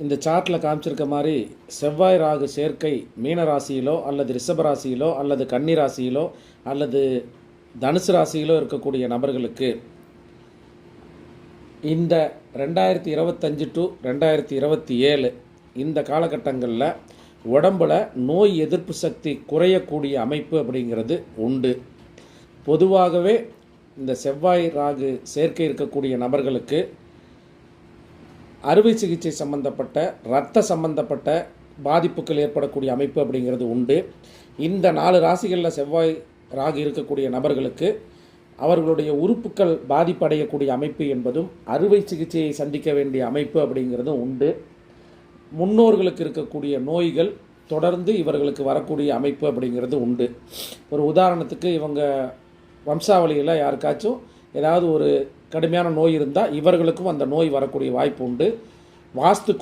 இந்த சார்ட்டில் காமிச்சிருக்க மாதிரி செவ்வாய் ராகு சேர்க்கை மீன ராசியிலோ அல்லது ரிஷப ராசியிலோ அல்லது கன்னி ராசியிலோ அல்லது தனுசு ராசியிலோ இருக்கக்கூடிய நபர்களுக்கு இந்த 2025 டு 2027 இந்த காலகட்டங்களில் உடம்பில் நோய் எதிர்ப்பு சக்தி குறையக்கூடிய அமைப்பு அப்படிங்கிறது உண்டு. பொதுவாகவே இந்த செவ்வாய் ராகு சேர்க்கை இருக்கக்கூடிய நபர்களுக்கு அறுவை சிகிச்சை சம்பந்தப்பட்ட இரத்த சம்பந்தப்பட்ட பாதிப்புகள் ஏற்படக்கூடிய அமைப்பு அப்படிங்கிறது உண்டு. இந்த 4 ராசிகளில் செவ்வாய் ராகு இருக்கக்கூடிய நபர்களுக்கு அவர்களுடைய உறுப்புகள் பாதிப்படையக்கூடிய அமைப்பு என்பதும் அறுவை சிகிச்சையை சந்திக்க வேண்டிய அமைப்பு அப்படிங்கிறதும் உண்டு. முன்னோர்களுக்கு இருக்கக்கூடிய நோய்கள் தொடர்ந்து இவர்களுக்கு வரக்கூடிய அமைப்பு அப்படிங்கிறது உண்டு. ஒரு உதாரணத்துக்கு இவங்க வம்சாவளியில் யாருக்காச்சும் ஏதாவது ஒரு கடுமையான நோய் இருந்தால் இவர்களுக்கும் அந்த நோய் வரக்கூடிய வாய்ப்பு உண்டு. வாஸ்து